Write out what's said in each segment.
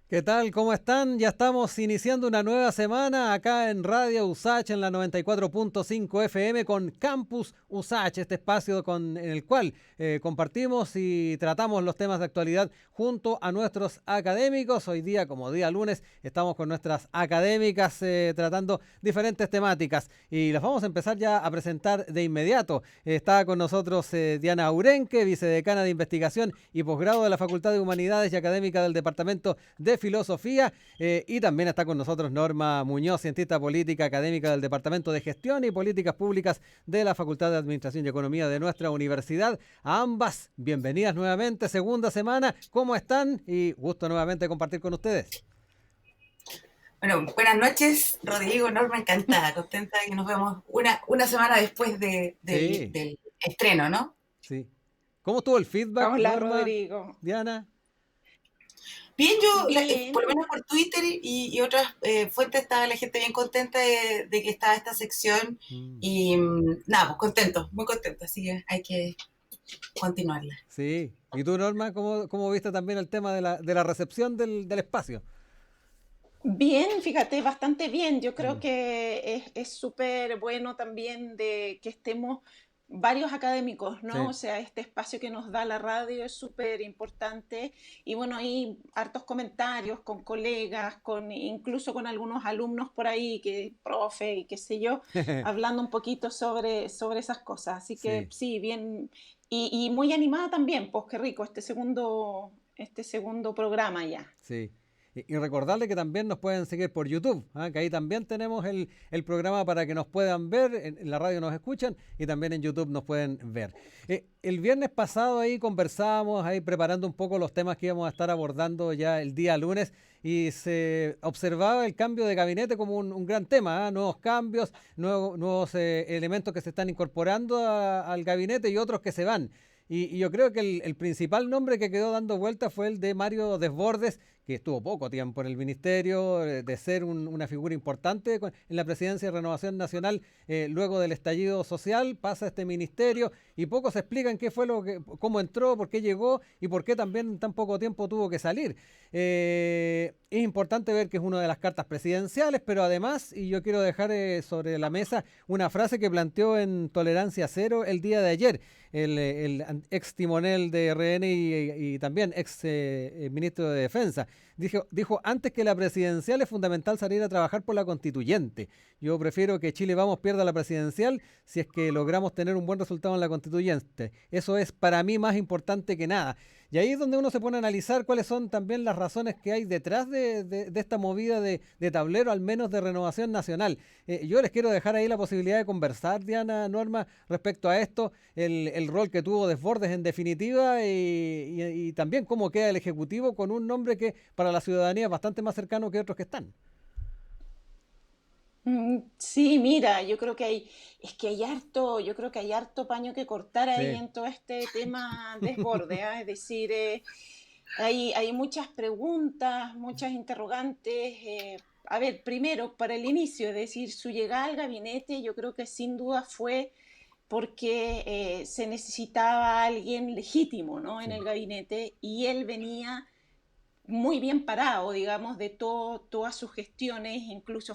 ¿Qué tal? ¿Cómo están? Ya estamos iniciando una nueva semana acá en Radio USACH en la 94.5 FM con Campus USACH, este espacio en el cual compartimos y tratamos los temas de actualidad junto a nuestros académicos. Hoy día, como día lunes, estamos con nuestras académicas tratando diferentes temáticas y las vamos a empezar ya a presentar de inmediato. Está con nosotros Diana Aurenque, vicedecana de Investigación y Posgrado de la Facultad de Humanidades y académica del Departamento de Filosofía, y también está con nosotros Norma Muñoz, cientista política académica del Departamento de Gestión y Políticas Públicas de la Facultad de Administración y Economía de nuestra universidad. A ambas, bienvenidas nuevamente, segunda semana. ¿Cómo están? Y gusto nuevamente compartir con ustedes. Bueno, buenas noches, Rodrigo, Norma, encantada, contenta de que nos vemos una semana después del estreno, ¿no? Sí. ¿Cómo estuvo el feedback, Hola, Norma, Rodrigo. Diana? Bien, Bien. por lo menos por Twitter y otras fuentes estaba la gente bien contenta de que estaba esta sección y nada, pues contento, muy contento, así que hay que continuarla. Sí. ¿Y tú, Norma, cómo viste también el tema de la recepción del espacio? Bien, fíjate, bastante bien. Yo creo que es súper bueno también de que estemos varios académicos, ¿no? Sí. O sea, este espacio que nos da la radio es súper importante y bueno, hay hartos comentarios con colegas, incluso con algunos alumnos por ahí, profe y qué sé yo, hablando un poquito sobre esas cosas. Así que sí, bien, y muy animada también, pues qué rico, este segundo programa ya. Sí. Y recordarle que también nos pueden seguir por YouTube, que ahí también tenemos el programa para que nos puedan ver, en la radio nos escuchan y también en YouTube nos pueden ver. El viernes pasado ahí conversábamos, ahí preparando un poco los temas que íbamos a estar abordando ya el día lunes y se observaba el cambio de gabinete como un gran tema, nuevos cambios, nuevos elementos que se están incorporando al gabinete y otros que se van. Y yo creo que el principal nombre que quedó dando vuelta fue el de Mario Desbordes, que estuvo poco tiempo en el ministerio, de ser una figura importante en la presidencia de Renovación Nacional, luego del estallido social, pasa a este ministerio y pocos explican qué fue cómo entró, por qué llegó y por qué también en tan poco tiempo tuvo que salir. Es importante ver que es una de las cartas presidenciales, pero además, y yo quiero dejar sobre la mesa una frase que planteó en Tolerancia Cero el día de ayer, el ex timonel de RN y también ex ministro de Defensa. Dijo, antes que la presidencial es fundamental salir a trabajar por la constituyente. Yo prefiero que Chile Vamos pierda la presidencial si es que logramos tener un buen resultado en la constituyente. Eso es para mí más importante que nada. Y ahí es donde uno se pone a analizar cuáles son también las razones que hay detrás de esta movida de tablero, al menos de Renovación Nacional. Yo les quiero dejar ahí la posibilidad de conversar, Diana, Norma, respecto a esto, el rol que tuvo Desbordes en definitiva y también cómo queda el Ejecutivo con un nombre que para la ciudadanía es bastante más cercano que otros que están. Sí, mira, yo creo que yo creo que hay harto paño que cortar ahí Sí. en todo este tema Desborde, ¿ah? Es decir, hay muchas preguntas, muchas interrogantes. A ver, primero, para el inicio, es decir, su llegada al gabinete, yo creo que sin duda fue porque se necesitaba alguien legítimo, ¿no? En Sí. el gabinete y él venía muy bien parado, digamos, de todas sus gestiones, incluso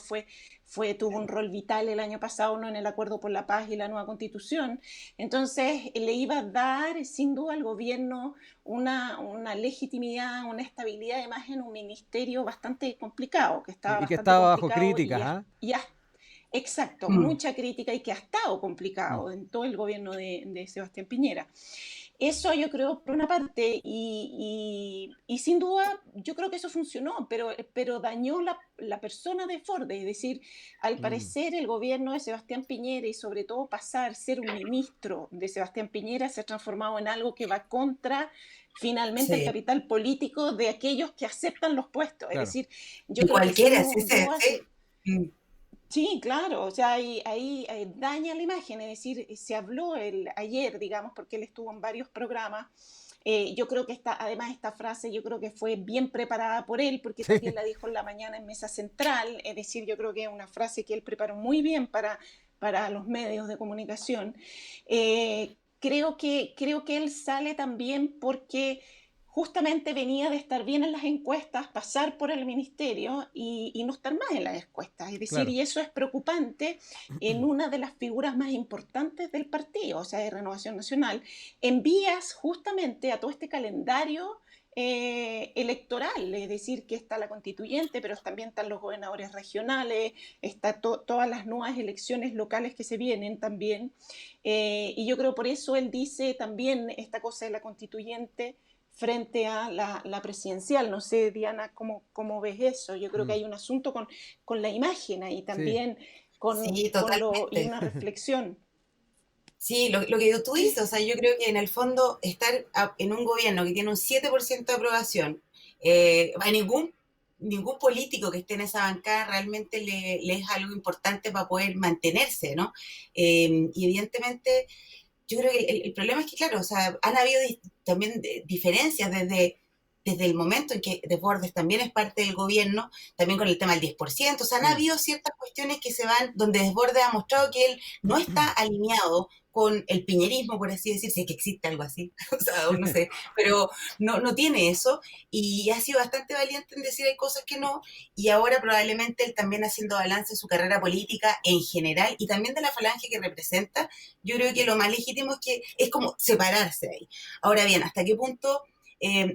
tuvo un rol vital el año pasado, ¿no? En el Acuerdo por la Paz y la nueva Constitución. Entonces, le iba a dar, sin duda, al gobierno una legitimidad, una estabilidad, además, en un ministerio bastante complicado, que estaba Y que bastante estaba bajo complicado críticas, exacto, mucha crítica y que ha estado complicado en todo el gobierno de Sebastián Piñera. Eso yo creo por una parte y sin duda yo creo que eso funcionó, pero dañó la persona de Ford, es decir, al parecer el gobierno de Sebastián Piñera y sobre todo ser un ministro de Sebastián Piñera se ha transformado en algo que va contra finalmente el capital político de aquellos que aceptan los puestos, Claro. es decir, yo creo que sin duda... Sí, claro, o sea, ahí daña la imagen, es decir, se habló ayer, digamos, porque él estuvo en varios programas. Yo creo que además esta frase, yo creo que fue bien preparada por él, porque también Sí. la dijo en la mañana en Mesa Central, es decir, yo creo que es una frase que él preparó muy bien para los medios de comunicación. Creo que él sale también porque justamente venía de estar bien en las encuestas, pasar por el ministerio y no estar más en las encuestas. Es decir, Claro. y eso es preocupante en una de las figuras más importantes del partido, o sea, de Renovación Nacional. Envías justamente a todo este calendario electoral, es decir, que está la constituyente, pero también están los gobernadores regionales, está todas las nuevas elecciones locales que se vienen también. Y yo creo por eso él dice también esta cosa de la constituyente frente a la presidencial. No sé, Diana, ¿cómo ves eso? Yo creo que Mm, hay un asunto con la imagen ahí sí. también, Sí, y totalmente. una reflexión. Sí, lo que tú dices, o sea, yo creo que en el fondo estar en un gobierno que tiene un 7% de aprobación, a ningún político que esté en esa bancada realmente le es algo importante para poder mantenerse, ¿no? Y evidentemente yo creo que el problema es que, claro, o sea, han habido también diferencias desde el momento en que Desbordes también es parte del gobierno, también con el tema del 10%, o sea, han Mm. habido ciertas cuestiones que se van, donde Desbordes ha mostrado que él no está alineado con el piñerismo, por así decir, si es que existe algo así, o sea, no sé, pero no tiene eso, y ha sido bastante valiente en decir hay cosas que no, y ahora probablemente él también haciendo balance de su carrera política en general, y también de la falange que representa, yo creo que lo más legítimo es que es como separarse ahí. Ahora bien, ¿hasta qué punto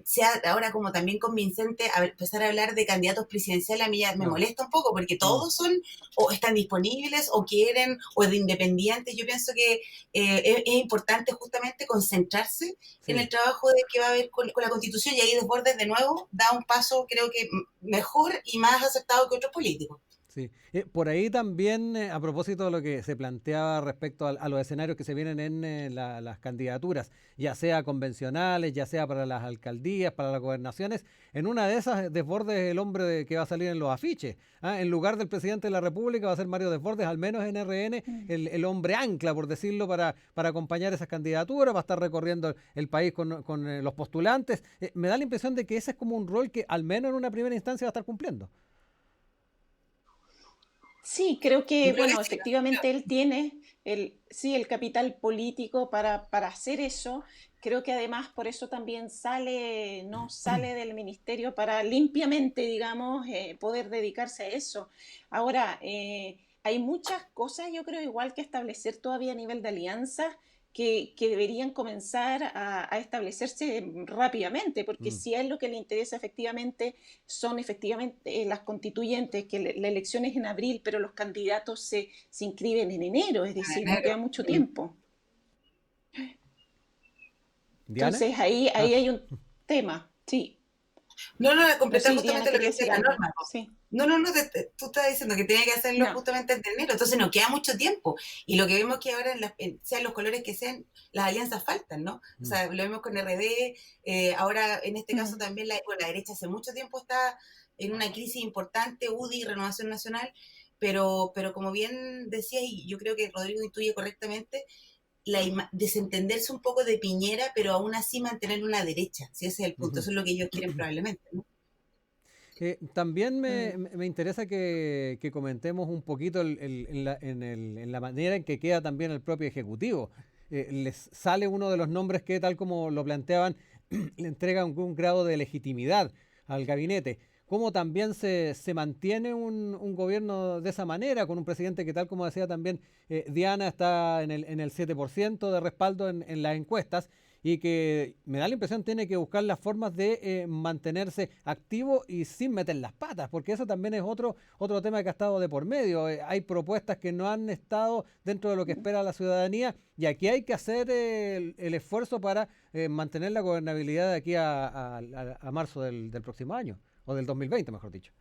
sea ahora como también convincente empezar a hablar de candidatos presidenciales? A mí ya me No. molesta un poco porque Mm, todos son o están disponibles o quieren o de independientes. Yo pienso que es importante justamente concentrarse en sí. el trabajo de que va a haber con la Constitución, y ahí Desbordes de nuevo da un paso creo que mejor y más aceptado que otros políticos. Sí. Por ahí también, a propósito de lo que se planteaba respecto a los escenarios que se vienen en las candidaturas, ya sea convencionales, ya sea para las alcaldías, para las gobernaciones, en una de esas, Desbordes es el hombre que va a salir en los afiches. ¿Ah? En lugar del presidente de la República va a ser Mario Desbordes, al menos en RN, Mm. el hombre ancla, por decirlo, para acompañar esas candidaturas, va a estar recorriendo el país con los postulantes. Me da la impresión de que ese es como un rol que al menos en una primera instancia va a estar cumpliendo. Sí, creo Yo que, creo que bueno, sí. efectivamente él tiene sí, el capital político para hacer eso. Creo que además por eso también no sale del ministerio para limpiamente, digamos, poder dedicarse a eso. Ahora, hay muchas cosas, yo creo, igual que establecer todavía a nivel de alianzas que deberían comenzar a establecerse rápidamente, porque Mm. si a él lo que le interesa efectivamente son efectivamente las constituyentes, que la elección es en abril, pero los candidatos se inscriben en enero, es En decir, no enero. queda mucho tiempo. ¿Diana? Entonces ahí Ah, hay un tema, sí. No, no, No completar sé, Diana justamente lo que quería dice decir la algo. norma. Sí. No, no, no, tú estás diciendo que tiene que hacerlo No. justamente en enero, entonces no queda mucho tiempo. Y lo que vemos que ahora, sean los colores que sean, las alianzas faltan, ¿no? O mm, sea, lo vemos con RD, ahora en este caso Mm. también la derecha hace mucho tiempo está en una crisis importante, UDI, Renovación Nacional, pero como bien decías, y yo creo que Rodrigo intuye correctamente, desentenderse un poco de Piñera, pero aún así mantener una derecha, si ese es el punto, ujú. eso es lo que ellos quieren probablemente, ¿no? También Mm. me interesa que comentemos un poquito en la manera en que queda también el propio Ejecutivo. Les sale uno de los nombres que, tal como lo planteaban, le entrega un grado de legitimidad al gabinete. ¿Cómo también se mantiene un gobierno de esa manera, con un presidente que, tal como decía también Diana, está en el 7% de respaldo en las encuestas? Y que me da la impresión tiene que buscar las formas de mantenerse activo y sin meter las patas, porque eso también es otro tema que ha estado de por medio. Hay propuestas que no han estado dentro de lo que espera la ciudadanía, y aquí hay que hacer el esfuerzo para mantener la gobernabilidad de aquí a marzo del próximo año, o del 2020, mejor dicho.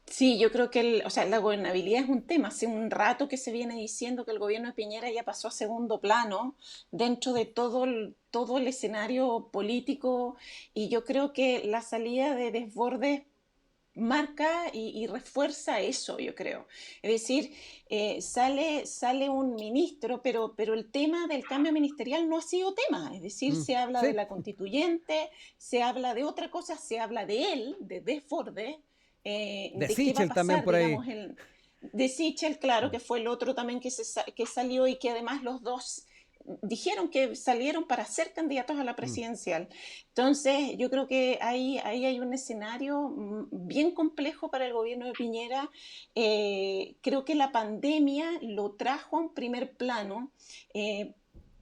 Sí, yo creo que o sea, la gobernabilidad es un tema. Hace un rato que se viene diciendo que el gobierno de Piñera ya pasó a segundo plano dentro de todo el escenario político, y yo creo que la salida de Desbordes marca y refuerza eso, yo creo. Es decir, sale un ministro, pero el tema del cambio ministerial no ha sido tema. Es decir, se habla de Sí, la constituyente, se habla de otra cosa, se habla de él, de Desbordes, de de qué va a Sichel también pasar, por ahí. digamos, de Sichel, claro, que fue el otro también que salió y que además los dos dijeron que salieron para ser candidatos a la Mm. presidencial. Entonces, yo creo que ahí hay un escenario bien complejo para el gobierno de Piñera. Creo que la pandemia lo trajo a un primer plano,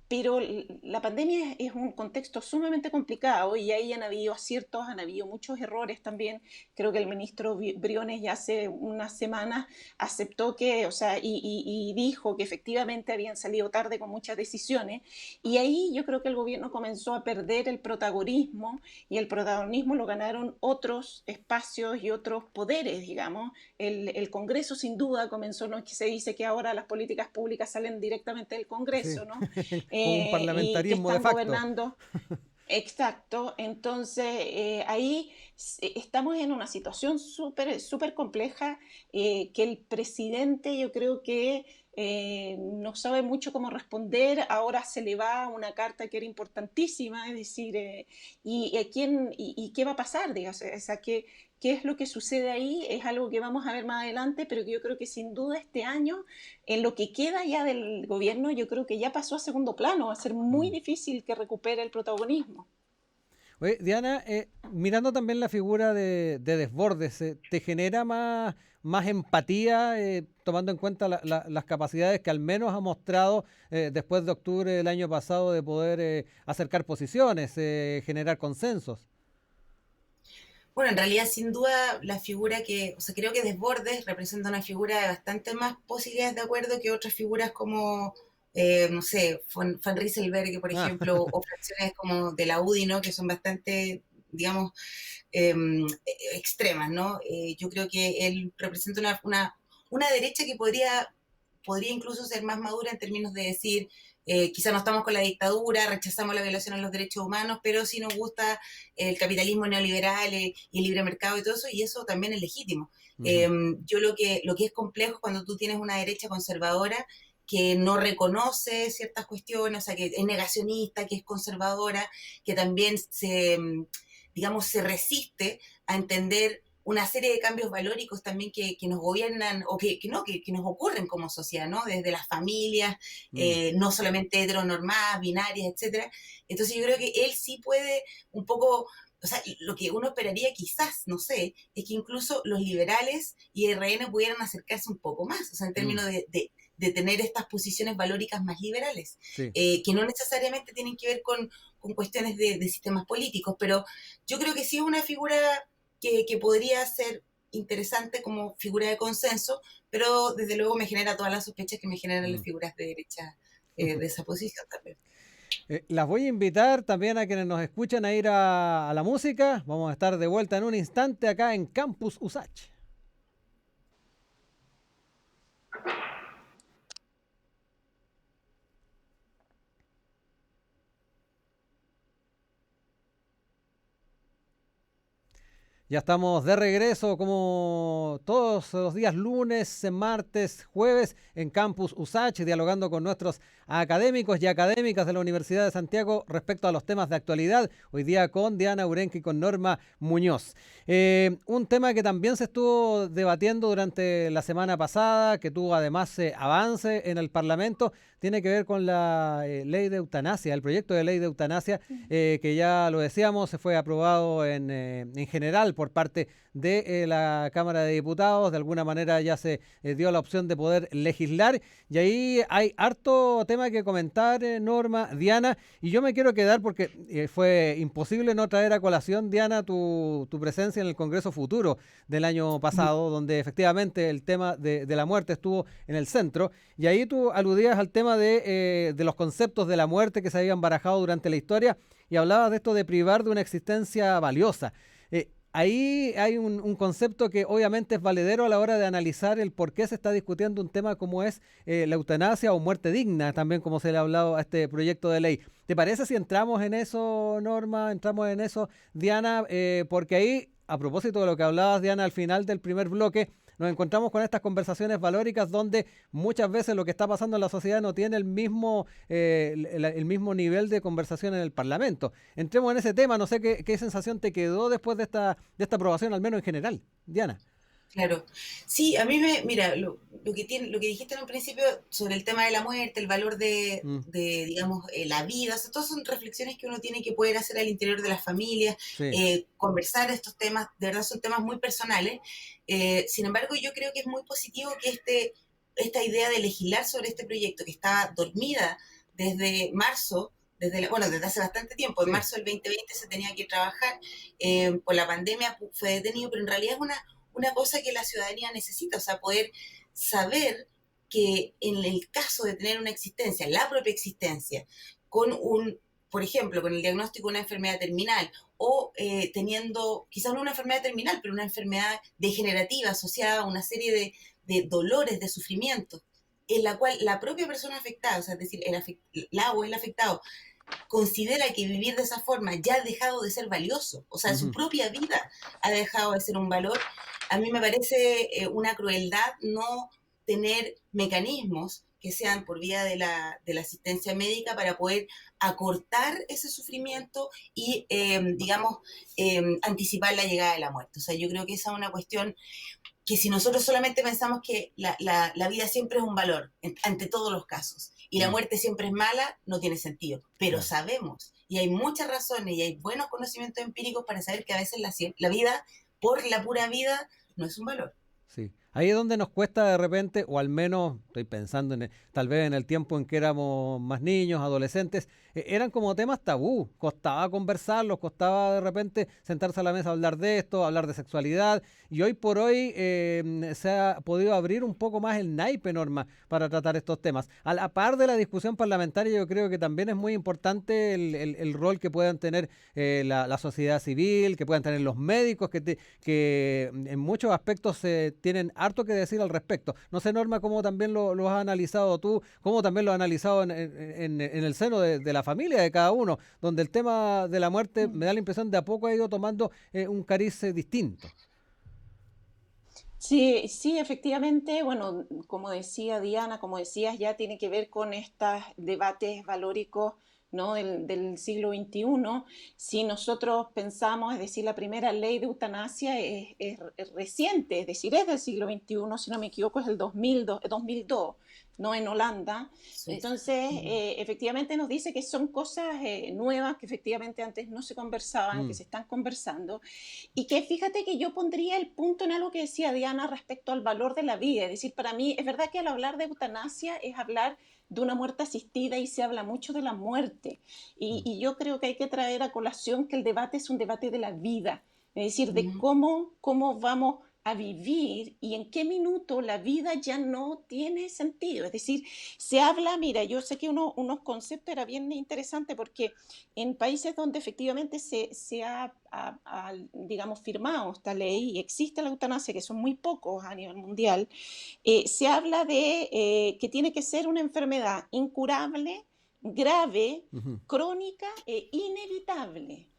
pero la pandemia es un contexto sumamente complicado y ahí han habido aciertos, han habido muchos errores también. Creo que el ministro Briones ya hace unas semanas aceptó que, o sea, y dijo que efectivamente habían salido tarde con muchas decisiones. Y ahí yo creo que el gobierno comenzó a perder el protagonismo y el protagonismo lo ganaron otros espacios y otros poderes, digamos. El Congreso sin duda comenzó, no es que se dice que ahora las políticas públicas salen directamente del Sí, Congreso, ¿no? con un Y que parlamentarismo de están facto. gobernando. Exacto, entonces ahí estamos en una situación súper compleja, que el presidente yo creo que no sabe mucho cómo responder. Ahora se le va una carta que era importantísima, es decir, y qué va a pasar, digamos, o sea, qué es lo que sucede ahí, es algo que vamos a ver más adelante, pero que yo creo que sin duda este año, en lo que queda ya del gobierno, yo creo que ya pasó a segundo plano, va a ser muy Mm. difícil que recupere el protagonismo. Oye, Diana, mirando también la figura de Desbordes, ¿te genera más empatía, tomando en cuenta las capacidades que al menos ha mostrado después de octubre del año pasado de poder acercar posiciones, generar consensos? Bueno, en realidad, sin duda, la figura que, o sea, creo que Desbordes representa una figura de bastante más posibilidades de acuerdo que otras figuras como, no sé, Van Rieselberghe, por Ah, ejemplo, o fracciones como de la UDI, ¿no? Que son bastante, digamos, eh, extremas, ¿no? Yo creo que él representa una derecha que podría incluso ser más madura en términos de decir, quizá no estamos con la dictadura, rechazamos la violación a los derechos humanos, pero sí nos gusta el capitalismo neoliberal y el libre mercado y todo eso, y eso también es legítimo. ujú, Yo lo que es complejo es cuando tú tienes una derecha conservadora que no reconoce ciertas cuestiones, o sea, que es negacionista, que es conservadora, que también digamos, se resiste a entender una serie de cambios valóricos también que nos gobiernan o que nos ocurren como sociedad, ¿no? Desde las familias, mm, no solamente heteronormadas, binarias, etcétera. Entonces yo creo que él sí puede un poco, o sea, lo que uno esperaría quizás, no sé, es que incluso los liberales y RN pudieran acercarse un poco más, o sea, en mm, términos de tener estas posiciones valóricas más liberales, sí. que no necesariamente tienen que ver con cuestiones de sistemas políticos, pero yo creo que sí es una figura que podría ser interesante como figura de consenso, pero desde luego me genera todas las sospechas que me generan las Mm. figuras de derecha de esa posición también. Las voy a invitar también a quienes nos escuchan a ir a la música. Vamos a estar de vuelta en un instante acá en Campus USACH. Ya estamos de regreso como todos los días lunes, martes, jueves en Campus USACH, dialogando con nuestros académicos y académicas de la Universidad de Santiago respecto a los temas de actualidad. Hoy día con Diana Urenque y con Norma Muñoz. Un tema que también se estuvo debatiendo durante la semana pasada, que tuvo además avance en el Parlamento, tiene que ver con la ley de eutanasia, el proyecto de ley de eutanasia, que ya lo decíamos, se fue aprobado en general por parte de la Cámara de Diputados. De alguna manera ya se dio la opción de poder legislar y ahí hay harto tema que comentar, Norma, Diana, y yo me quiero quedar porque fue imposible no traer a colación, Diana, tu presencia en el Congreso Futuro del año pasado, donde efectivamente el tema de la muerte estuvo en el centro, y ahí tú aludías al tema de los conceptos de la muerte que se habían barajado durante la historia y hablabas de esto de privar de una existencia valiosa. Ahí hay un concepto que obviamente es valedero a la hora de analizar el por qué se está discutiendo un tema como es la eutanasia o muerte digna, también como se le ha hablado a este proyecto de ley. ¿Te parece si entramos en eso, Norma? ¿Entramos en eso, Diana? Porque ahí a propósito de lo que hablabas, Diana, al final del primer bloque, nos encontramos con estas conversaciones valóricas donde muchas veces lo que está pasando en la sociedad no tiene el mismo nivel de conversación en el Parlamento. Entremos en ese tema, no sé qué sensación te quedó después de esta aprobación, al menos en general. Diana. Claro. Sí, a mí mira, lo que dijiste en un principio sobre el tema de la muerte, el valor Mm, digamos, la vida, o sea, todas son reflexiones que uno tiene que poder hacer al interior de las familias, sí, conversar estos temas, de verdad son temas muy personales. Sin embargo, yo creo que es muy positivo que esta idea de legislar sobre este proyecto que estaba dormida desde marzo, bueno, desde hace bastante tiempo, en sí. marzo del 2020 se tenía que trabajar, por la pandemia fue detenido, pero en realidad es una cosa que la ciudadanía necesita, o sea, poder saber que en el caso de tener una existencia, la propia existencia, por ejemplo, con el diagnóstico de una enfermedad terminal o teniendo quizás no una enfermedad terminal, pero una enfermedad degenerativa asociada a una serie de dolores, de sufrimientos, en la cual la propia persona afectada, o sea, es decir, la o el afectado, considera que vivir de esa forma ya ha dejado de ser valioso, o sea, su Ujú. propia vida ha dejado de ser un valor, a mí me parece una crueldad no tener mecanismos que sean por vía de la asistencia médica para poder acortar ese sufrimiento y, digamos, anticipar la llegada de la muerte. O sea, yo creo que esa es una cuestión que si nosotros solamente pensamos que la vida siempre es un valor ante todos los casos y la Mm, muerte siempre es mala, no tiene sentido. Pero claro. sabemos, y hay muchas razones y hay buenos conocimientos empíricos para saber que a veces la vida, por la pura vida, no es un valor. Sí. Ahí es donde nos cuesta de repente, o al menos estoy pensando tal vez en el tiempo en que éramos más niños, adolescentes, eran como temas tabú, costaba conversarlos, costaba de repente sentarse a la mesa a hablar de esto, hablar de sexualidad, y hoy por hoy se ha podido abrir un poco más el naipe, Norma, para tratar estos temas. A la par de la discusión parlamentaria, yo creo que también es muy importante el rol que puedan tener la sociedad civil, que puedan tener los médicos, que en muchos aspectos tienen harto que decir al respecto. No sé, Norma, cómo también lo has analizado tú, cómo también lo has analizado en el seno de la familia de cada uno, donde el tema de la muerte me da la impresión de a poco ha ido tomando un cariz distinto. Sí, sí, efectivamente, bueno, como decía Diana, como decías, ya tiene que ver con estos debates valóricos, ¿no? del siglo XXI. Si nosotros pensamos, es decir, la primera ley de eutanasia es reciente, es decir, es del siglo XXI, si no me equivoco, es del 2002, ¿no? En Holanda. Suiza. Entonces, efectivamente nos dice que son cosas nuevas que efectivamente antes no se conversaban, que Mm, se están conversando. Y que fíjate que yo pondría el punto en algo que decía Diana respecto al valor de la vida. Es decir, para mí es verdad que al hablar de eutanasia es hablar de una muerte asistida y se habla mucho de la muerte. mm, Y yo creo que hay que traer a colación que el debate es un debate de la vida. Es decir, de Ujú. cómo vamos a vivir y en qué minuto la vida ya no tiene sentido. Es decir, se habla, mira, yo sé que unos conceptos era bien interesante porque en países donde efectivamente se ha, digamos, firmado esta ley y existe la eutanasia, que son muy pocos a nivel mundial, se habla de que tiene que ser una enfermedad incurable, grave, ujú. crónica e inevitable.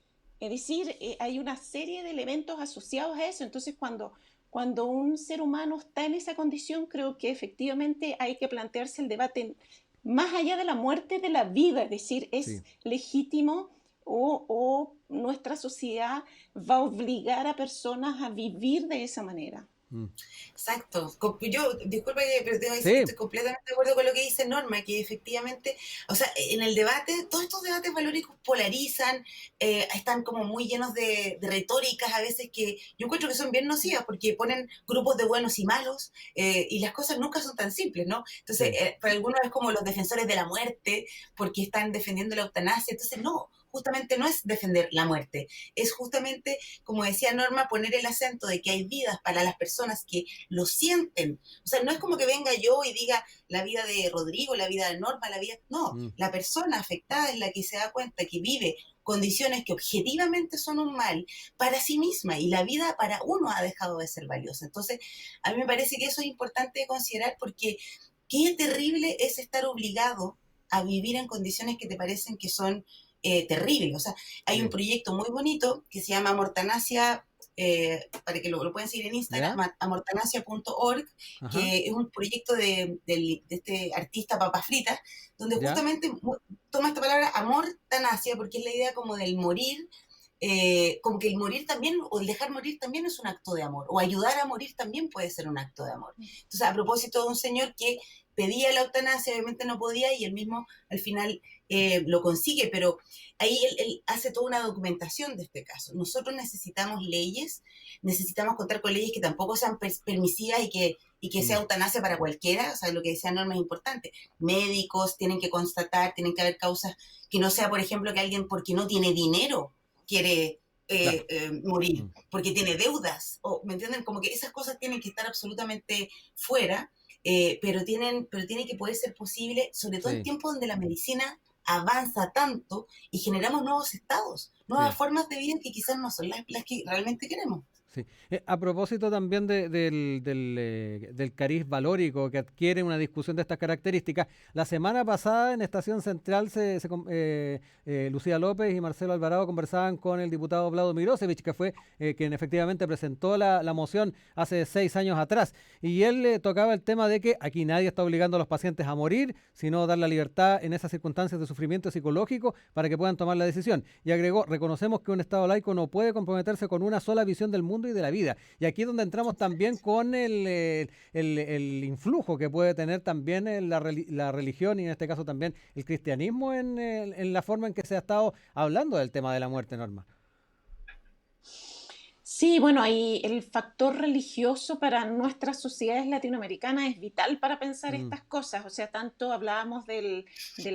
Es decir, hay una serie de elementos asociados a eso. Entonces, cuando un ser humano está en esa condición, creo que efectivamente hay que plantearse el debate más allá de la muerte de la vida, es decir, Sí. es legítimo o nuestra sociedad va a obligar a personas a vivir de esa manera. Mm. Exacto. Yo, disculpa, pero tengo que decir que Sí, estoy completamente de acuerdo con lo que dice Norma, que efectivamente, o sea, en el debate, todos estos debates valóricos polarizan, están como muy llenos de retóricas a veces que yo encuentro que son bien nocivas porque ponen grupos de buenos y malos, y las cosas nunca son tan simples, ¿no? Entonces, sí. para algunos es como los defensores de la muerte porque están defendiendo la eutanasia, entonces no, justamente no es defender la muerte, es justamente, como decía Norma, poner el acento de que hay vidas para las personas que lo sienten. O sea, no es como que venga yo y diga la vida de Rodrigo, la vida de Norma, la vida... No, Mm, la persona afectada es la que se da cuenta que vive condiciones que objetivamente son un mal para sí misma y la vida para uno ha dejado de ser valiosa. Entonces, a mí me parece que eso es importante considerar porque qué terrible es estar obligado a vivir en condiciones que te parecen que son terribles. O sea, hay un sí. proyecto muy bonito que se llama Mortanasia para que lo pueden seguir en Instagram, ¿Ya? amortanasia.org, Ajá. que es un proyecto de este artista Papas Fritas, donde ¿Ya? justamente toma esta palabra amortanasia, porque es la idea como del morir, como que el morir también, o el dejar morir también es un acto de amor, o ayudar a morir también puede ser un acto de amor. Entonces, a propósito de un señor que pedía la eutanasia, obviamente no podía, y él mismo al final lo consigue, pero ahí él hace toda una documentación de este caso. Nosotros necesitamos leyes, necesitamos contar con leyes que tampoco sean permisivas y que sea Mm. eutanasia para cualquiera, o sea, lo que decía Norma es importante. Médicos tienen que constatar, tienen que haber causas que no sea, por ejemplo, que alguien porque no tiene dinero quiere Claro. morir, Mm. porque tiene deudas, o, ¿me entienden? Como que esas cosas tienen que estar absolutamente fuera, pero tiene que poder ser posible, sobre todo en Sí, tiempos donde la medicina avanza tanto y generamos nuevos estados, nuevas sí. formas de vida que quizás no son las que realmente queremos. Sí. A propósito también del cariz valórico que adquiere una discusión de estas características, la semana pasada en Estación Central Lucía López y Marcelo Alvarado conversaban con el diputado Vlado Mirosevich, que fue quien efectivamente presentó la moción hace 6 años atrás. Y él tocaba el tema de que aquí nadie está obligando a los pacientes a morir, sino dar la libertad en esas circunstancias de sufrimiento psicológico para que puedan tomar la decisión. Y agregó, reconocemos que un Estado laico no puede comprometerse con una sola visión del mundo y de la vida. Y aquí es donde entramos también con el influjo que puede tener también la religión y en este caso también el cristianismo en la forma en que se ha estado hablando del tema de la muerte, Norma. Sí, bueno, ahí el factor religioso para nuestras sociedades latinoamericanas es vital para pensar Mm. estas cosas. O sea, tanto hablábamos del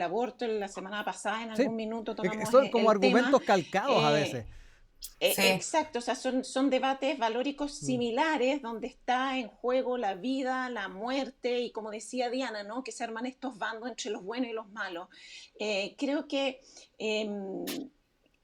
aborto la semana pasada, en Sí, algún minuto tomamos son como el tema. argumentos calcados a veces. eh, Sí. exacto, o sea, son debates valóricos Mm. similares donde está en juego la vida, la muerte y como decía Diana, ¿no? Que se arman estos bandos entre los buenos y los malos. Creo que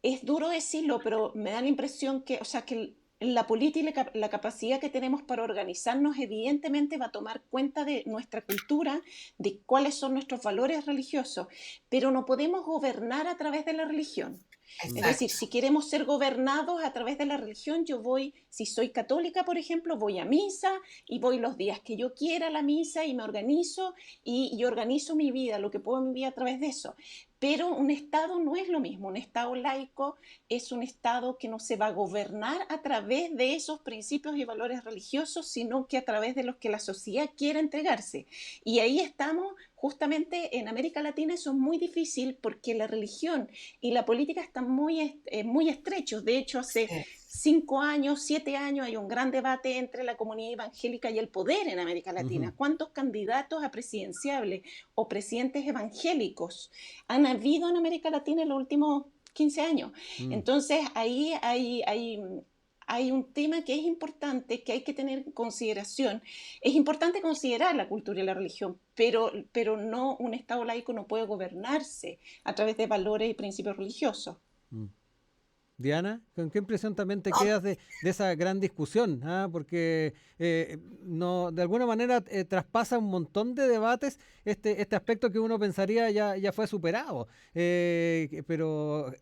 es duro decirlo, pero me da la impresión que, o sea, que la política y la capacidad que tenemos para organizarnos evidentemente va a tomar cuenta de nuestra cultura, de cuáles son nuestros valores religiosos, pero no podemos gobernar a través de la religión. Es Mm. decir, Exacto. si queremos ser gobernados a través de la religión, yo voy, si soy católica, por ejemplo, voy a misa y voy los días que yo quiera a la misa y me organizo y organizo mi vida, lo que puedo en mi vida a través de eso. Pero un Estado no es lo mismo. Un Estado laico es un Estado que no se va a gobernar a través de esos principios y valores religiosos, sino que a través de los que la sociedad quiere entregarse. Y ahí estamos, justamente en América Latina eso es muy difícil porque la religión y la política están muy estrechos. De hecho, hace Sí. 5 años, 7 años, hay un gran debate entre la comunidad evangélica y el poder en América Ujú. Latina. ¿Cuántos candidatos a presidenciables o presidentes evangélicos han habido en América Latina en los últimos 15 años? Mm. Entonces, ahí hay un tema que es importante, que hay que tener en consideración. Es importante considerar la cultura y la religión, pero no, un Estado laico no puede gobernarse a través de valores y principios religiosos. Mm. Diana, ¿con qué impresión también te No, quedas de esa gran discusión? ¿Ah? Porque no, de alguna manera traspasa un montón de debates este aspecto que uno pensaría ya fue superado, pero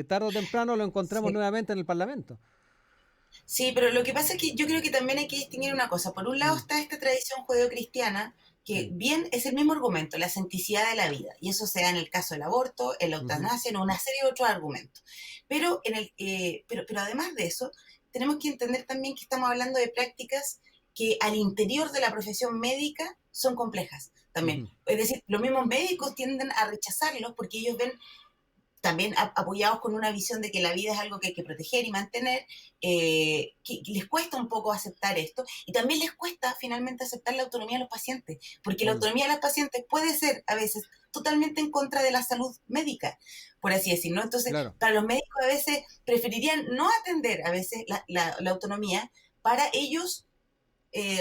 tarde o temprano lo encontramos sí. nuevamente en el Parlamento. Sí, pero lo que pasa es que yo creo que también hay que distinguir una cosa. Por un lado Mm. está esta tradición judeocristiana, que Sí. bien es el mismo argumento, la autenticidad de la vida, y eso se da en el caso del aborto, en la Ujú. eutanasia, en una serie de otros argumentos. Pero además de eso, tenemos que entender también que estamos hablando de prácticas que al interior de la profesión médica son complejas también. Ujú. Es decir, los mismos médicos tienden a rechazarlos porque ellos ven también apoyados con una visión de que la vida es algo que hay que proteger y mantener, que les cuesta un poco aceptar esto y también les cuesta finalmente aceptar la autonomía de los pacientes, porque la Mm. autonomía de los pacientes puede ser a veces totalmente en contra de la salud médica, por así decirlo, ¿no? Entonces, Claro. para los médicos a veces preferirían no atender a veces la autonomía para ellos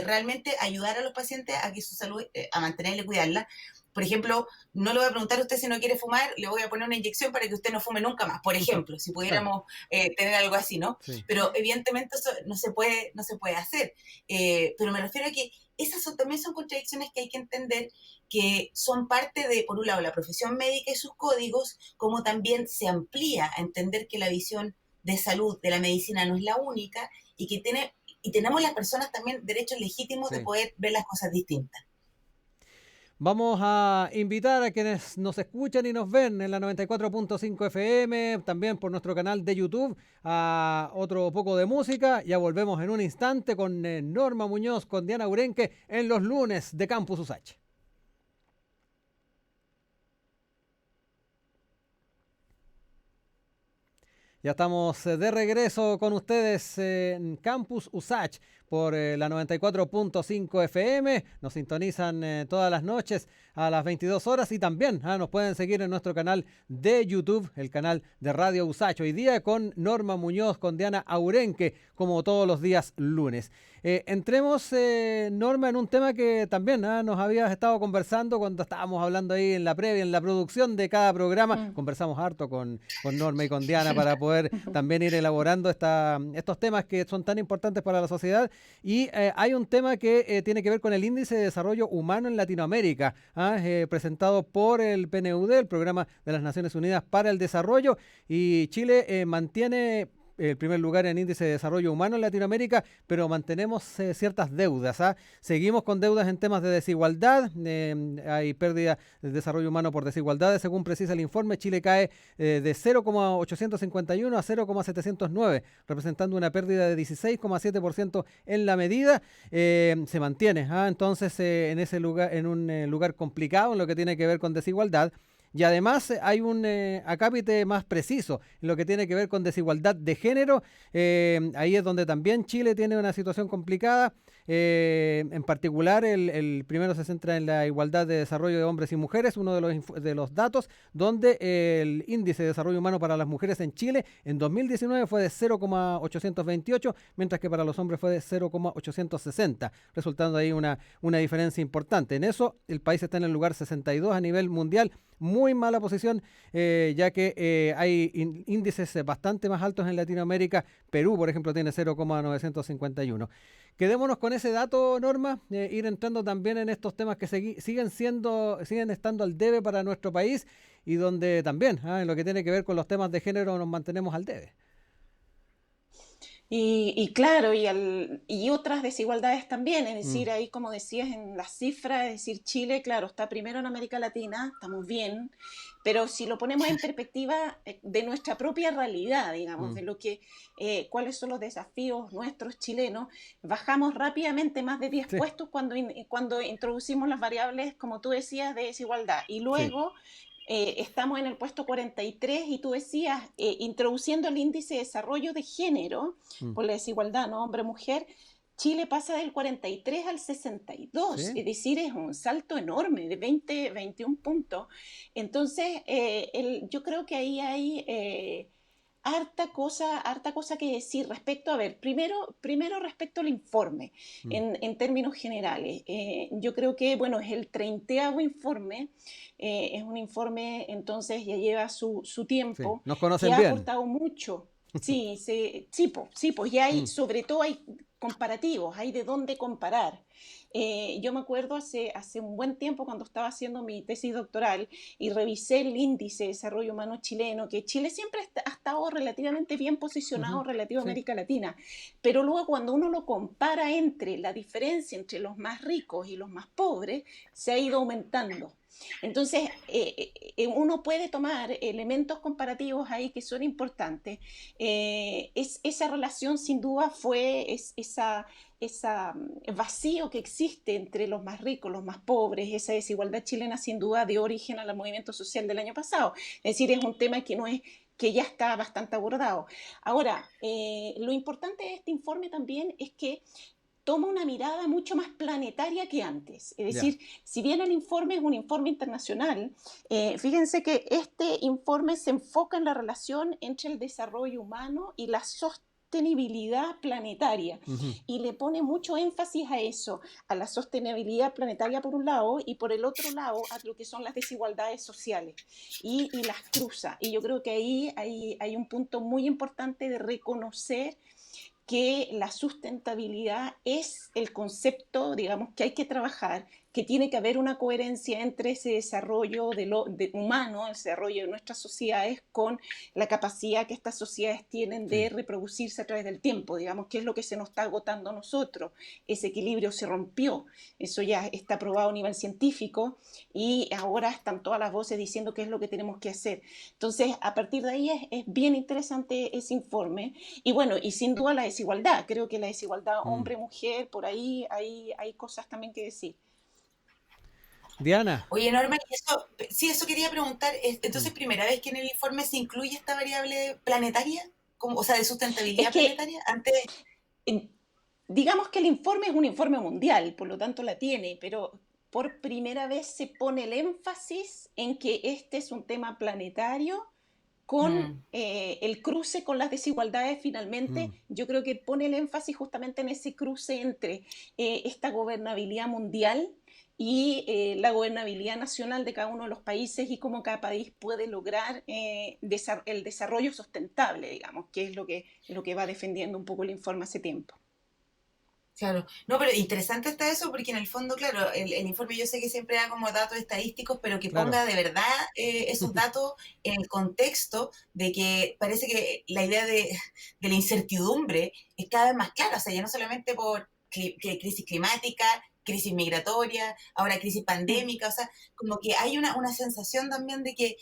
realmente ayudar a los pacientes a que su salud, a mantenerla y cuidarla. Por ejemplo, no le voy a preguntar a usted si no quiere fumar, le voy a poner una inyección para que usted no fume nunca más, por ejemplo, si Claro. pudiéramos tener algo así, ¿no? Sí. Pero evidentemente eso no se puede hacer. Pero me refiero a que también son contradicciones que hay que entender, que son parte de, por un lado, la profesión médica y sus códigos, como también se amplía a entender que la visión de salud de la medicina no es la única y tenemos las personas también derechos legítimos de Sí. poder ver las cosas distintas. Vamos a invitar a quienes nos escuchan y nos ven en la 94.5 FM, también por nuestro canal de YouTube, a otro poco de música. Ya volvemos en un instante con Norma Muñoz, con Diana Urenque, en los lunes de Campus USACH. Ya estamos de regreso con ustedes en Campus USACH por la 94.5 FM. Nos sintonizan todas las noches a las 22 horas y también nos pueden seguir en nuestro canal de YouTube, el canal de Radio USACH. Hoy día con Norma Muñoz, con Diana Urenque, como todos los días lunes. Entremos, Norma, en un tema que también nos habías estado conversando cuando estábamos hablando ahí en la previa, en la producción de cada programa. Conversamos harto con Norma y con Diana para poder también ir elaborando estos temas que son tan importantes para la sociedad. Y hay un tema que tiene que ver con el Índice de Desarrollo Humano en Latinoamérica, presentado por el PNUD, el Programa de las Naciones Unidas para el Desarrollo. Y Chile mantiene el primer lugar en índice de desarrollo humano en Latinoamérica, pero mantenemos ciertas deudas. Seguimos con deudas en temas de desigualdad, hay pérdida de desarrollo humano por desigualdades, según precisa el informe. Chile cae de 0,851 a 0,709, representando una pérdida de 16,7% en la medida. Se mantiene entonces en ese lugar, en un lugar complicado en lo que tiene que ver con desigualdad. Y además hay un acápite más preciso en lo que tiene que ver con desigualdad de género. Ahí es donde también Chile tiene una situación complicada. En particular, el primero se centra en la igualdad de desarrollo de hombres y mujeres, uno de los datos, donde el índice de desarrollo humano para las mujeres en Chile en 2019 fue de 0,828, mientras que para los hombres fue de 0,860, resultando ahí una diferencia importante. En eso, el país está en el lugar 62 a nivel mundial. Muy mala posición, ya que hay índices bastante más altos en Latinoamérica. Perú, por ejemplo, tiene 0,951. Quedémonos con ese dato, Norma, ir entrando también en estos temas que siguen estando al debe para nuestro país y donde también, en lo que tiene que ver con los temas de género, nos mantenemos al debe. Y claro, y otras desigualdades también, es decir, ahí como decías en las cifras, es decir, Chile, claro, está primero en América Latina, estamos bien, pero si lo ponemos en perspectiva de nuestra propia realidad, digamos, de lo que, cuáles son los desafíos nuestros chilenos, bajamos rápidamente más de 10 Sí, puestos cuando introducimos las variables, como tú decías, de desigualdad. Y sí. luego estamos en el puesto 43 y tú decías, introduciendo el índice de desarrollo de género por la desigualdad, ¿no? Hombre-mujer, Chile pasa del 43 al 62, Sí. es decir, es un salto enorme de 21 puntos. Entonces, yo creo que ahí hay harta cosa que decir respecto, a ver, primero respecto al informe, en términos generales. Yo creo que, bueno, es el 30º informe, es un informe, entonces ya lleva su Sí. tiempo, Nos que conocen ha bien. aportado mucho. Sí, sí, pues ya hay, sobre todo hay comparativos, hay de dónde comparar. Yo me acuerdo hace un buen tiempo cuando estaba haciendo mi tesis doctoral y revisé el índice de desarrollo humano chileno, que Chile siempre ha estado relativamente bien posicionado relativo a Sí. América Latina, pero luego cuando uno lo compara entre la diferencia entre los más ricos y los más pobres, se ha ido aumentando. Entonces, uno puede tomar elementos comparativos ahí que son importantes. Esa relación sin duda fue ese vacío que existe entre los más ricos, los más pobres, esa desigualdad chilena sin duda dio origen al movimiento social del año pasado. Es decir, es un tema que ya está bastante abordado. Ahora, lo importante de este informe también es que toma una mirada mucho más planetaria que antes. Es Ya. decir, si bien el informe es un informe internacional, fíjense que este informe se enfoca en la relación entre el desarrollo humano y la sostenibilidad planetaria y le pone mucho énfasis a eso, a la sostenibilidad planetaria por un lado y por el otro lado a lo que son las desigualdades sociales y las cruza. Y yo creo que ahí hay un punto muy importante de reconocer que la sustentabilidad es el concepto, digamos, que hay que trabajar, que tiene que haber una coherencia entre ese desarrollo humano, el desarrollo de nuestras sociedades, con la capacidad que estas sociedades tienen de reproducirse a través del tiempo, digamos, qué es lo que se nos está agotando a nosotros. Ese equilibrio se rompió, eso ya está probado a nivel científico y ahora están todas las voces diciendo qué es lo que tenemos que hacer. Entonces, a partir de ahí es bien interesante ese informe. Y bueno, y sin duda la desigualdad, creo que la desigualdad hombre-mujer, por ahí hay cosas también que decir. Diana. Oye, Norma, y eso quería preguntar. Entonces, ¿primera vez que en el informe se incluye esta variable planetaria? O sea, de Es sustentabilidad que, planetaria. Antes, digamos que el informe es un informe mundial, por lo tanto la tiene, pero por primera vez se pone el énfasis en que este es un tema planetario con el cruce con las desigualdades. Finalmente, yo creo que pone el énfasis justamente en ese cruce entre esta gobernabilidad mundial y la gobernabilidad nacional de cada uno de los países y cómo cada país puede lograr el desarrollo sustentable, digamos, que es lo que va defendiendo un poco el informe hace tiempo. claro. No, pero interesante está eso porque en el fondo, claro, el informe yo sé que siempre da como datos estadísticos, pero que Claro. ponga de verdad esos datos en el contexto de que parece que la idea de la incertidumbre es cada vez más clara. O sea, ya no solamente por crisis climática, crisis migratoria, ahora crisis pandémica, o sea, como que hay una sensación también de que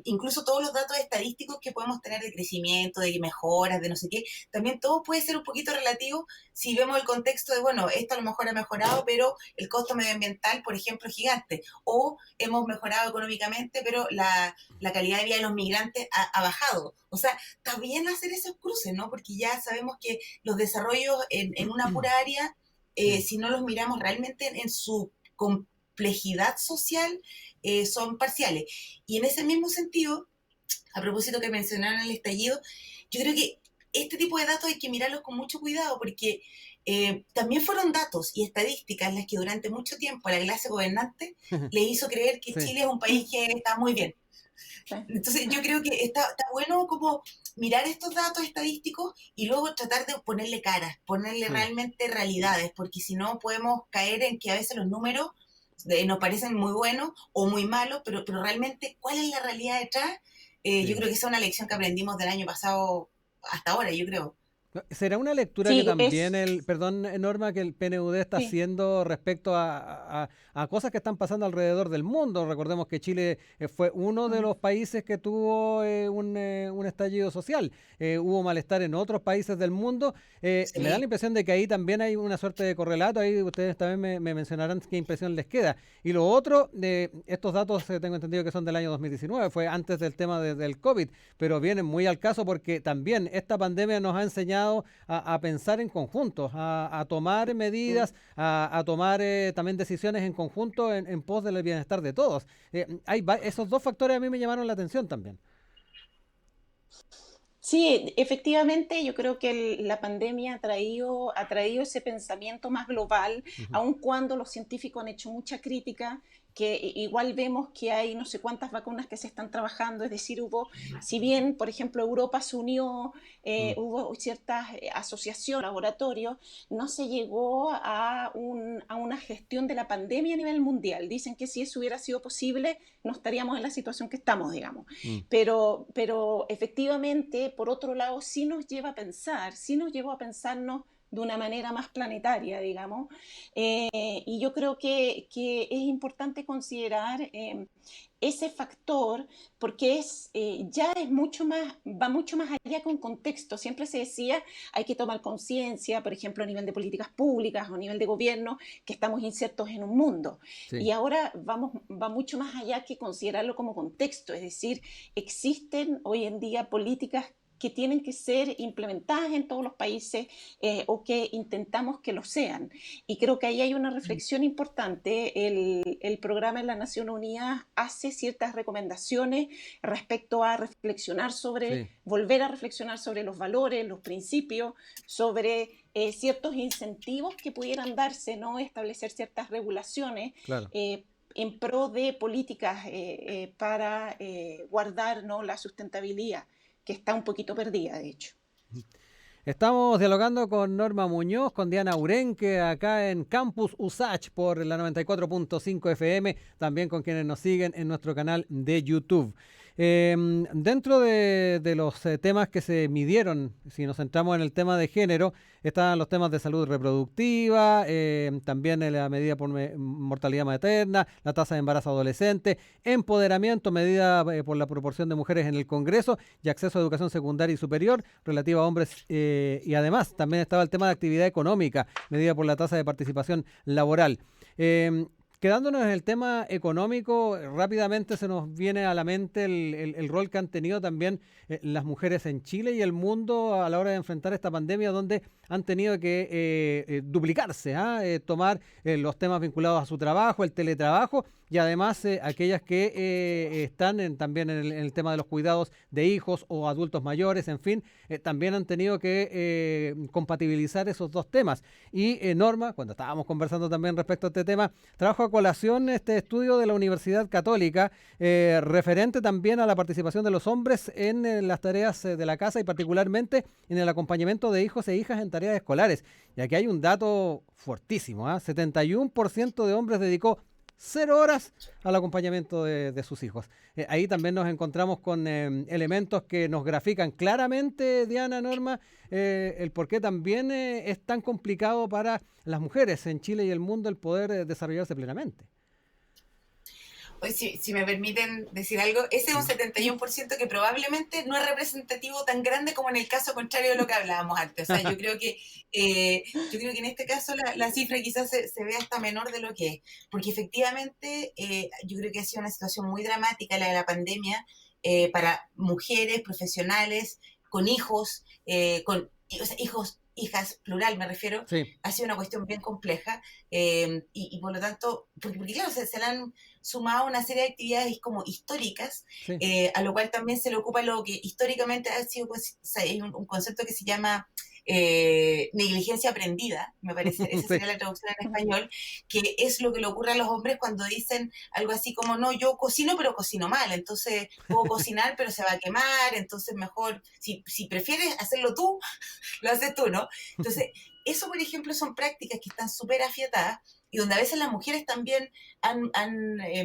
incluso todos los datos estadísticos que podemos tener de crecimiento, de mejoras, de no sé qué, también todo puede ser un poquito relativo si vemos el contexto de, bueno, esto a lo mejor ha mejorado, pero el costo medioambiental, por ejemplo, es gigante, o hemos mejorado económicamente, pero la calidad de vida de los migrantes ha bajado. O sea, está bien hacer esos cruces, ¿no? Porque ya sabemos que los desarrollos en una pura área si no los miramos realmente en su complejidad social, son parciales. Y en ese mismo sentido, a propósito que mencionaron el estallido, yo creo que este tipo de datos hay que mirarlos con mucho cuidado porque también fueron datos y estadísticas las que durante mucho tiempo a la clase gobernante le hizo creer que Chile es un país que está muy bien. Entonces yo creo que está bueno como mirar estos datos estadísticos y luego tratar de ponerle caras, ponerle realmente realidades, porque si no podemos caer en que a veces los números nos parecen muy buenos o muy malos, pero realmente cuál es la realidad detrás. Yo creo que esa es una lección que aprendimos del año pasado hasta ahora, yo creo. ¿Será una lectura que Sí, también perdón, Norma, que el PNUD está sí. haciendo respecto a cosas que están pasando alrededor del mundo? Recordemos que Chile fue uno de los países que tuvo un estallido social. Hubo malestar en otros países del mundo. Me da la Sí. impresión de que ahí también hay una suerte de correlato. Ahí ustedes también me mencionarán qué impresión les queda. Y lo otro, estos datos tengo entendido que son del año 2019, fue antes del tema del COVID, pero vienen muy al caso porque también esta pandemia nos ha enseñado a pensar en conjunto, a tomar medidas, a tomar también decisiones en conjunto en pos del bienestar de todos. Esos dos factores a mí me llamaron la atención también. Sí, efectivamente, yo creo que la pandemia ha traído ese pensamiento más global, Ujú. aun cuando los científicos han hecho mucha crítica, que igual vemos que hay no sé cuántas vacunas que se están trabajando, es decir, si bien, por ejemplo, Europa se unió, Mm. hubo ciertas asociaciones, laboratorios, no se llegó a una gestión de la pandemia a nivel mundial. Dicen que si eso hubiera sido posible, no estaríamos en la situación que estamos, digamos. Mm. Pero efectivamente, por otro lado, sí nos llevó a pensarnos de una manera más planetaria, digamos. Y yo creo que es importante considerar ese factor porque ya es va mucho más allá que un contexto. Siempre se decía, hay que tomar conciencia, por ejemplo, a nivel de políticas públicas o a nivel de gobierno, que estamos insertos en un mundo. Sí. Y ahora va mucho más allá que considerarlo como contexto, es decir, existen hoy en día políticas que tienen que ser implementadas en todos los países o que intentamos que lo sean. Y creo que ahí hay una reflexión importante. El programa de las Naciones Unidas hace ciertas recomendaciones respecto a Sí, volver a reflexionar sobre los valores, los principios, sobre ciertos incentivos que pudieran darse, ¿no? Establecer ciertas regulaciones claro. en pro de políticas para guardar, ¿no?, la sustentabilidad, que está un poquito perdida, de hecho. Estamos dialogando con Norma Muñoz, con Diana Urenque, acá en Campus USACH por la 94.5 FM, también con quienes nos siguen en nuestro canal de YouTube. Dentro de los temas que se midieron, si nos centramos en el tema de género, están los temas de salud reproductiva, también en la medida por mortalidad materna, la tasa de embarazo adolescente, empoderamiento, medida por la proporción de mujeres en el Congreso y acceso a educación secundaria y superior relativa a hombres, y además también estaba el tema de actividad económica, medida por la tasa de participación laboral. Quedándonos en el tema económico, rápidamente se nos viene a la mente el rol que han tenido también las mujeres en Chile y el mundo a la hora de enfrentar esta pandemia, donde han tenido que duplicarse, tomar los temas vinculados a su trabajo, el teletrabajo, y además aquellas que están también en el tema de los cuidados de hijos o adultos mayores, en fin, también han tenido que compatibilizar esos dos temas. Y Norma, cuando estábamos conversando también respecto a este tema, trajo a colación este estudio de la Universidad Católica, referente también a la participación de los hombres en las tareas de la casa y particularmente en el acompañamiento de hijos e hijas en tareas escolares. Y aquí hay un dato fuertísimo, 71% de hombres dedicó 0 horas al acompañamiento de sus hijos. Ahí también nos encontramos con elementos que nos grafican claramente, Diana, Norma, el por qué también es tan complicado para las mujeres en Chile y el mundo el poder desarrollarse plenamente. Pues si me permiten decir algo, ese es un 71% que probablemente no es representativo tan grande como en el caso contrario de lo que hablábamos antes. O sea, yo creo que en este caso la cifra quizás se ve hasta menor de lo que es, porque efectivamente yo creo que ha sido una situación muy dramática la de la pandemia para mujeres, profesionales, con hijos, o sea, hijas, plural me refiero, Sí. ha sido una cuestión bien compleja y por lo tanto, porque claro, se le han sumado una serie de actividades como históricas, Sí. a lo cual también se le ocupa lo que históricamente ha sido, pues, o sea, hay un concepto que se llama negligencia aprendida, me parece, esa sería la traducción en español, que es lo que le ocurre a los hombres cuando dicen algo así como, no, yo cocino, pero cocino mal, entonces puedo cocinar, pero se va a quemar, entonces mejor, si prefieres hacerlo tú, lo haces tú, ¿no? Entonces, eso, por ejemplo, son prácticas que están súper afiatadas y donde a veces las mujeres también han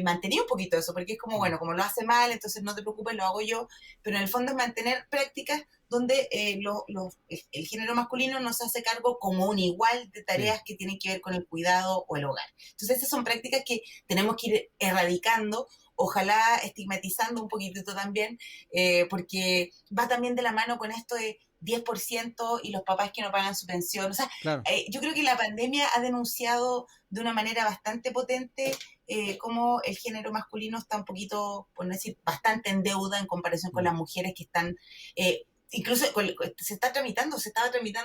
mantenido un poquito eso, porque es como, bueno, como lo hace mal, entonces no te preocupes, lo hago yo, pero en el fondo es mantener prácticas donde el género masculino no se hace cargo como un igual de tareas que tienen que ver con el cuidado o el hogar. Entonces, esas son prácticas que tenemos que ir erradicando, ojalá estigmatizando un poquitito también, porque va también de la mano con esto de 10% y los papás que no pagan su pensión. O sea, Claro. yo creo que la pandemia ha denunciado de una manera bastante potente cómo el género masculino está un poquito, por no decir, bastante en deuda en comparación con las mujeres que están... incluso se estaba tramitando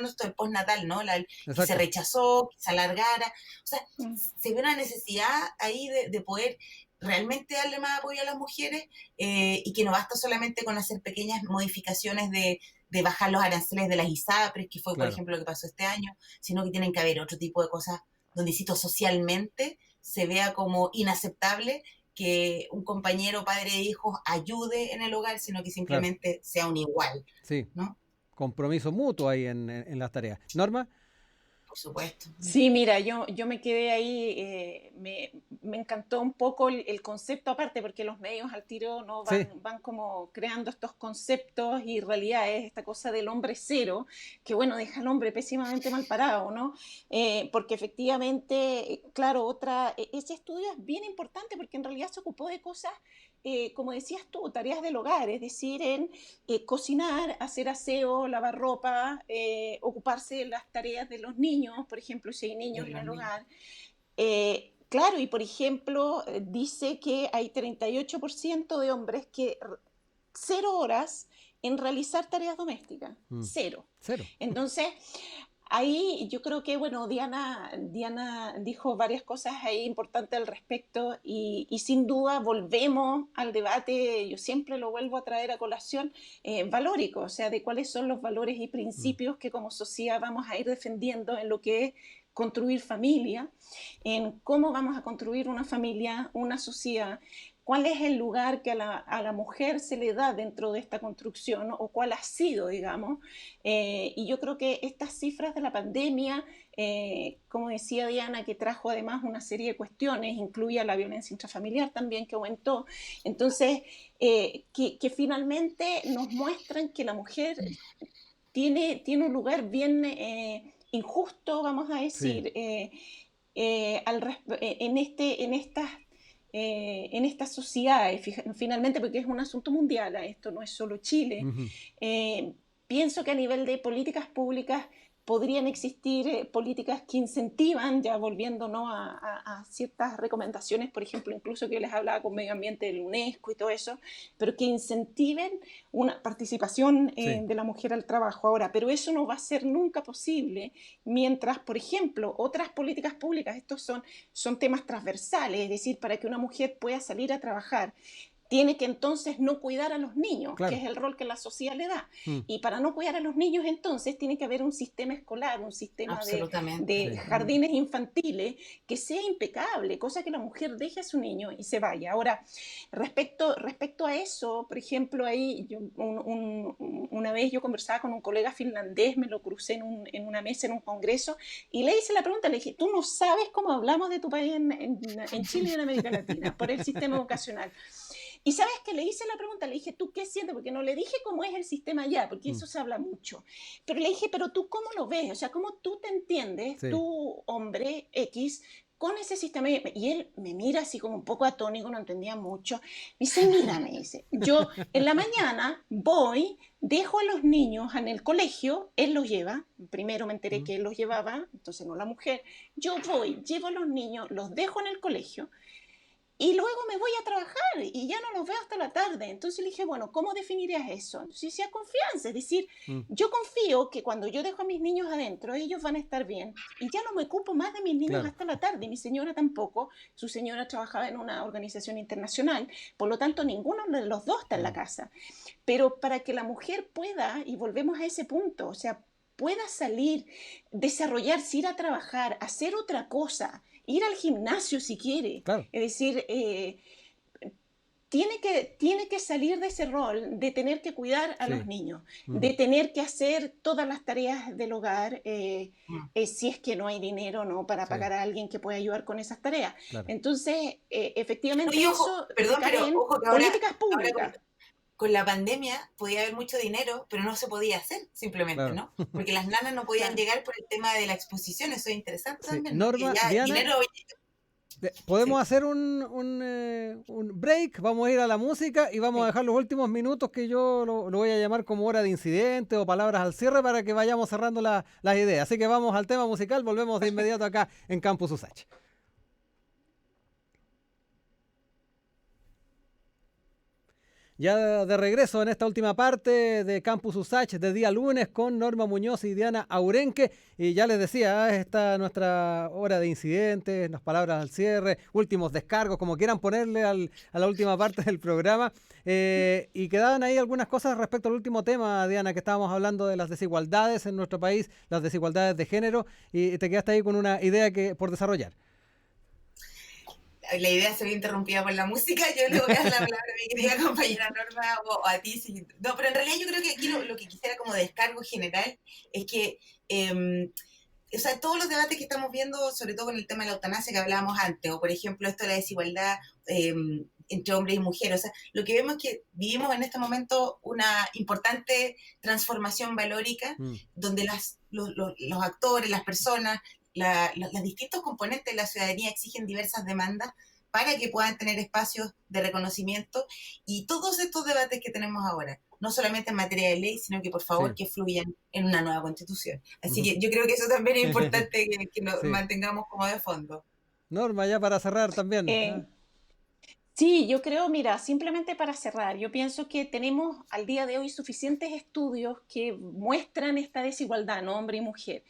esto del postnatal, ¿no? Que se rechazó, que se alargara. O sea, se ve una necesidad ahí de poder realmente darle más apoyo a las mujeres y que no basta solamente con hacer pequeñas modificaciones de bajar los aranceles de las ISAPRES, que fue, por ejemplo, lo que pasó este año, sino que tienen que haber otro tipo de cosas donde, cito, socialmente se vea como inaceptable que un compañero, padre de hijos, ayude en el hogar, sino que simplemente sea un igual. Sí, ¿no? Compromiso mutuo ahí en las tareas. Norma. Por supuesto. Sí, mira, yo me quedé ahí, me encantó un poco el concepto aparte, porque los medios al tiro no van como creando estos conceptos y en realidad es esta cosa del hombre cero, que bueno, deja al hombre pésimamente mal parado, ¿no? Porque efectivamente, claro, ese estudio es bien importante porque en realidad se ocupó de cosas, como decías tú, tareas del hogar, es decir, en cocinar, hacer aseo, lavar ropa, ocuparse de las tareas de los niños, por ejemplo, si hay niños en el hogar. Claro, y por ejemplo, dice que hay 38% de hombres que 0 horas en realizar tareas domésticas, cero. Entonces, ahí yo creo que, bueno, Diana dijo varias cosas ahí importantes al respecto y sin duda volvemos al debate, yo siempre lo vuelvo a traer a colación, valórico, o sea, de cuáles son los valores y principios que como sociedad vamos a ir defendiendo en lo que es construir familia, en cómo vamos a construir una familia, una sociedad, cuál es el lugar que a la mujer se le da dentro de esta construcción o cuál ha sido, digamos. Y yo creo que estas cifras de la pandemia, como decía Diana, que trajo además una serie de cuestiones, incluía la violencia intrafamiliar también que aumentó, entonces que finalmente nos muestran que la mujer tiene un lugar bien injusto, vamos a decir, en estas sociedades, finalmente, porque es un asunto mundial, esto no es solo Chile. Pienso que a nivel de políticas públicas podrían existir políticas que incentivan, ya volviéndonos a ciertas recomendaciones, por ejemplo, incluso que les hablaba con Medio Ambiente del UNESCO y todo eso, pero que incentiven una participación de la mujer al trabajo. Ahora, pero eso no va a ser nunca posible mientras, por ejemplo, otras políticas públicas, estos son temas transversales, es decir, para que una mujer pueda salir a trabajar, tiene que entonces no cuidar a los niños, que es el rol que la sociedad le da. Y para no cuidar a los niños, entonces, tiene que haber un sistema escolar, un sistema de jardines infantiles que sea impecable, cosa que la mujer deje a su niño y se vaya. Ahora, respecto a eso, por ejemplo, ahí una vez yo conversaba con un colega finlandés, me lo crucé en una mesa en un congreso, y le hice la pregunta, le dije, tú no sabes cómo hablamos de tu país en Chile y en América Latina, por el sistema educacional. Y sabes que le hice la pregunta, le dije, ¿tú qué sientes? Porque no le dije cómo es el sistema allá, porque eso se habla mucho. Pero le dije, ¿pero tú cómo lo ves? O sea, ¿cómo tú te entiendes, tú, hombre X, con ese sistema? Y él me mira así como un poco atónico, no entendía mucho. Me dice, mira, me dice, yo en la mañana voy, dejo a los niños en el colegio, él los lleva, primero me enteré que él los llevaba, entonces no la mujer, yo voy, llevo a los niños, los dejo en el colegio, y luego me voy a trabajar y ya no los veo hasta la tarde. Entonces le dije, bueno, ¿cómo definirías eso? Entonces decía confianza, es decir, yo confío que cuando yo dejo a mis niños adentro, ellos van a estar bien y ya no me ocupo más de mis niños hasta la tarde. Mi señora tampoco, su señora trabajaba en una organización internacional, por lo tanto ninguno de los dos está en la casa. Pero para que la mujer pueda, y volvemos a ese punto, o sea, pueda salir, desarrollarse, ir a trabajar, hacer otra cosa, ir al gimnasio si quiere. Es decir, tiene que salir de ese rol de tener que cuidar a los niños, de tener que hacer todas las tareas del hogar, si es que no hay dinero, ¿no?, para pagar a alguien que pueda ayudar con esas tareas. Entonces, efectivamente, eso pero ojo que políticas públicas. Con la pandemia podía haber mucho dinero, pero no se podía hacer simplemente, ¿no? Porque las nanas no podían llegar por el tema de la exposición, eso es interesante también. Norma, Diana, dinero... podemos hacer un break, vamos a ir a la música y vamos a dejar los últimos minutos que yo lo voy a llamar como hora de incidente o palabras al cierre para que vayamos cerrando las ideas. Así que vamos al tema musical, volvemos de inmediato acá en Campus USACH. Ya de regreso en esta última parte de Campus USACH de día lunes con Norma Muñoz y Diana Aurenque. Y ya les decía, está nuestra hora de incidentes, las palabras al cierre, últimos descargos, como quieran ponerle a la última parte del programa. Y quedaban ahí algunas cosas respecto al último tema, Diana, que estábamos hablando de las desigualdades en nuestro país, las desigualdades de género, y te quedaste ahí con una idea por desarrollar. La idea se ve interrumpida por la música, yo le voy a dar la palabra a mi querida compañera Norma o a ti. Sí. No, pero en realidad yo creo que aquí lo que quisiera como descargo general es que, o sea, todos los debates que estamos viendo, sobre todo con el tema de la eutanasia que hablábamos antes, o por ejemplo esto de la desigualdad entre hombres y mujeres, o sea, lo que vemos es que vivimos en este momento una importante transformación valórica, donde los actores, las personas, los distintos componentes de la ciudadanía exigen diversas demandas para que puedan tener espacios de reconocimiento, y todos estos debates que tenemos ahora, no solamente en materia de ley, sino que por favor que fluyan en una nueva constitución. Así que yo creo que eso también es importante que nos mantengamos como de fondo. Norma, ya para cerrar también. Sí, yo creo, mira, simplemente para cerrar, yo pienso que tenemos al día de hoy suficientes estudios que muestran esta desigualdad, ¿no?, hombre y mujer.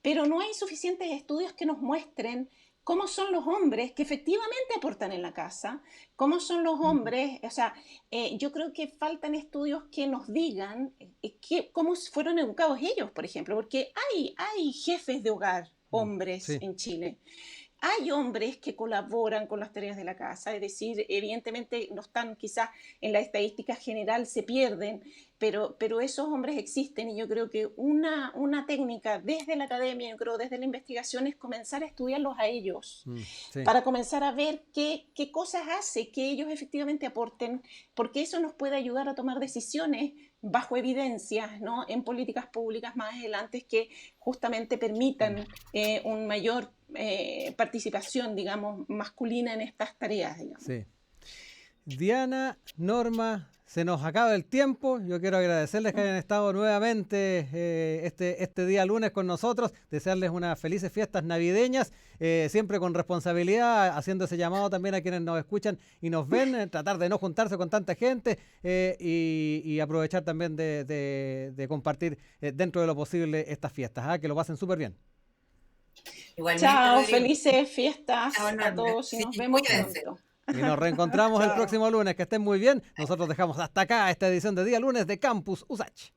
Pero no hay suficientes estudios que nos muestren cómo son los hombres que efectivamente aportan en la casa, cómo son los hombres, o sea, yo creo que faltan estudios que nos digan cómo fueron educados ellos, por ejemplo, porque hay jefes de hogar, hombres en Chile, hay hombres que colaboran con las tareas de la casa, es decir, evidentemente no están quizás en la estadística general, se pierden, pero esos hombres existen y yo creo que una técnica desde la academia, yo creo desde la investigación es comenzar a estudiarlos a ellos, Sí. para comenzar a ver qué cosas hace, que ellos efectivamente aporten, porque eso nos puede ayudar a tomar decisiones bajo evidencias, ¿no? En políticas públicas más adelante que justamente permitan un mayor participación, digamos, masculina en estas tareas, digamos. Sí. Diana, Norma, se nos acaba el tiempo. Yo quiero agradecerles que hayan estado nuevamente este día lunes con nosotros, desearles unas felices fiestas navideñas, siempre con responsabilidad, haciendo ese llamado también a quienes nos escuchan y nos ven, tratar de no juntarse con tanta gente y aprovechar también de compartir dentro de lo posible estas fiestas. Que lo pasen súper bien. Igualmente, Chao, Rodrigo. felices fiestas Chao, a Norma. todos y Sí, nos vemos cuídense. pronto. Y nos reencontramos el Chao. próximo lunes. Que estén muy bien. Nosotros dejamos hasta acá esta edición de Día Lunes de Campus USACH.